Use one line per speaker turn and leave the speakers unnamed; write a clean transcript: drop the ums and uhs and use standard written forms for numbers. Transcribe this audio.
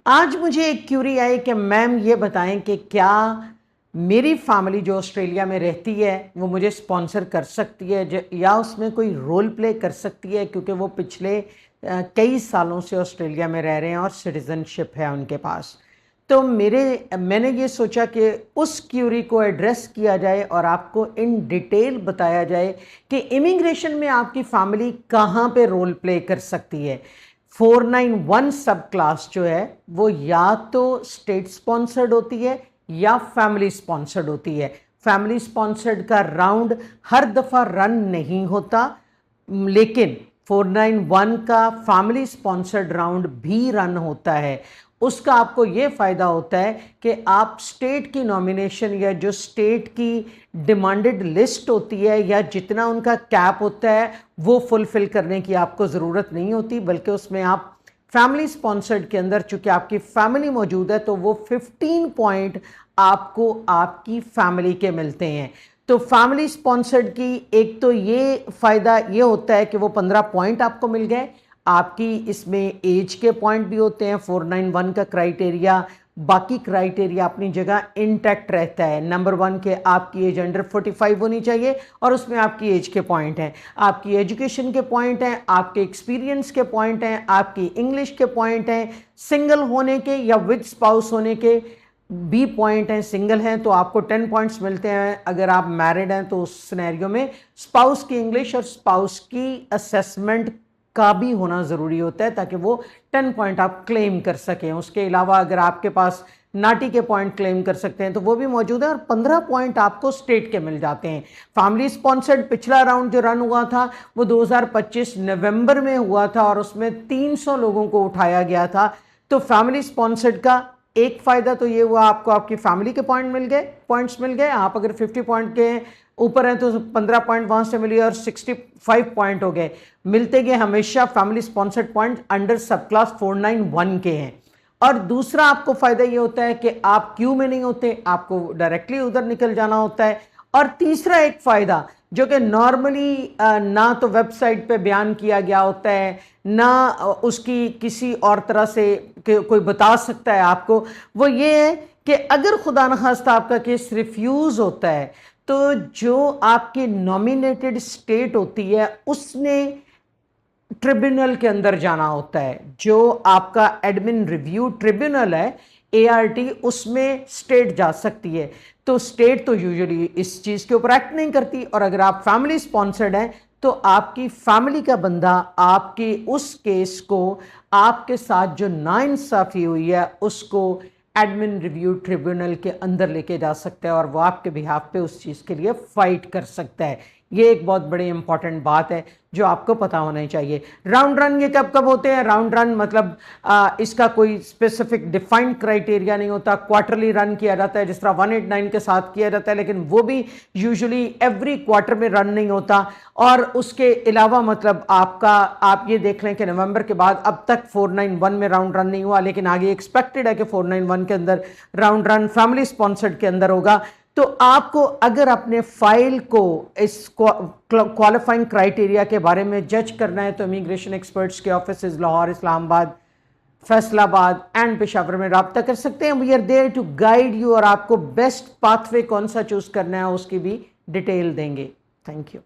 आज मुझे एक क्यूरी आई कि मैम ये बताएं कि क्या मेरी फैमिली जो ऑस्ट्रेलिया में रहती है वो मुझे स्पॉन्सर कर सकती है या उसमें कोई रोल प्ले कर सकती है, क्योंकि वो पिछले कई सालों से ऑस्ट्रेलिया में रह रहे हैं और सिटीज़नशिप है उनके पास। तो मैंने ये सोचा कि उस क्यूरी को एड्रेस किया जाए और आपको इन डिटेल बताया जाए कि इमिग्रेशन में आपकी फैमिली कहाँ पे रोल प्ले कर सकती है। 491 सब क्लास जो है वो या तो स्टेट स्पॉन्सर्ड होती है या फैमिली स्पॉन्सर्ड होती है। फैमिली स्पॉन्सर्ड का राउंड हर दफ़ा रन नहीं होता, लेकिन 491 का फैमिली स्पॉन्सर्ड राउंड भी रन होता है। उसका आपको ये फ़ायदा होता है कि आप स्टेट की नॉमिनेशन या जो स्टेट की डिमांडेड लिस्ट होती है या जितना उनका कैप होता है वो फुलफ़िल करने की आपको ज़रूरत नहीं होती, बल्कि उसमें आप फैमिली स्पॉन्सर्ड के अंदर चूँकि आपकी फैमिली मौजूद है तो वो 15 पॉइंट आपको आपकी फैमिली के मिलते हैं। तो फैमिली स्पॉन्सर्ड की एक तो ये फ़ायदा ये होता है कि वो 15 पॉइंट आपको मिल गए। आपकी इसमें एज के पॉइंट भी होते हैं, 491 का क्राइटेरिया, बाकी क्राइटेरिया अपनी जगह इंटैक्ट रहता है। नंबर 1 के आपकी एज अंडर 45 होनी चाहिए और उसमें आपकी एज के पॉइंट हैं, आपकी एजुकेशन के पॉइंट हैं, आपके एक्सपीरियंस के पॉइंट हैं, आपकी इंग्लिश के पॉइंट हैं, सिंगल होने के या विद स्पाउस होने के भी पॉइंट हैं। सिंगल हैं तो आपको 10 पॉइंट्स मिलते हैं, अगर आप मैरिड हैं तो उस सिनेरियो में स्पाउस की इंग्लिश और स्पाउस की असेसमेंट का भी होना ज़रूरी होता है ताकि वो 10 पॉइंट आप क्लेम कर सकें। उसके अलावा अगर आपके पास नाटी के पॉइंट क्लेम कर सकते हैं तो वो भी मौजूद है और 15 पॉइंट आपको स्टेट के मिल जाते हैं। फैमिली स्पॉन्सर्ड पिछला राउंड जो रन हुआ था वो 2025 नवंबर में हुआ था और उसमें 300 लोगों को उठाया गया था। तो फैमिली स्पॉन्सर्ड का एक फ़ायदा तो ये हुआ, आपको आपकी फैमिली के पॉइंट्स मिल गए। आप अगर 50 पॉइंट के ऊपर हैं तो 15 पॉइंट वहाँ से मिली और 65 पॉइंट हो गए। मिलते गए हमेशा family sponsored point under sub class 491 के हैं। और दूसरा आपको फ़ायदा ये होता है कि आप क्यू में नहीं होते, आपको डायरेक्टली उधर निकल जाना होता है। और तीसरा एक फ़ायदा जो कि नॉर्मली ना तो वेबसाइट पे बयान किया गया होता है ना उसकी किसी और तरह से कोई बता सकता है आपको, वो ये है कि अगर खुदा न खास्ता आपका केस रिफ्यूज़ होता है तो जो आपकी नॉमिनेटेड स्टेट होती है उसने ट्रिब्यूनल के अंदर जाना होता है। जो आपका एडमिन रिव्यू ट्रिब्यूनल है ART, उसमें स्टेट जा सकती है। तो स्टेट तो यूजुअली इस चीज़ के ऊपर एक्ट नहीं करती और अगर आप फैमिली स्पॉन्सर्ड हैं तो आपकी फैमिली का बंदा आपके उस केस को, आपके साथ जो नाइंसाफ़ी हुई है उसको एडमिन रिव्यू ट्रिब्यूनल के अंदर लेके जा सकता है और वो आपके बिहाफ पे उस चीज़ के लिए फ़ाइट कर सकता है। ये एक बहुत बड़ी इंपॉर्टेंट बात है जो आपको पता होना चाहिए। राउंड रन ये कब कब होते हैं? राउंड रन मतलब इसका कोई स्पेसिफिक डिफाइंड क्राइटेरिया नहीं होता। क्वार्टरली रन किया जाता है जिस तरह 189 के साथ किया जाता है, लेकिन वो भी यूजुअली एवरी क्वार्टर में रन नहीं होता। और उसके अलावा मतलब आप ये देख लें कि नवंबर के बाद अब तक 491 में राउंड रन नहीं हुआ, लेकिन आगे एक्सपेक्टेड है कि 491 के अंदर राउंड रन फैमिली स्पॉन्सर्ड के अंदर होगा। तो आपको अगर अपने फाइल को इस क्वालिफाइंग क्राइटेरिया के बारे में जज करना है तो इमिग्रेशन एक्सपर्ट्स के ऑफिस लाहौर, इस्लामाबाद, फैसलाबाद एंड पेशावर में रब्ता कर सकते हैं। We are there to guide you और आपको बेस्ट पाथवे कौन सा चूज करना है उसकी भी डिटेल देंगे। Thank you.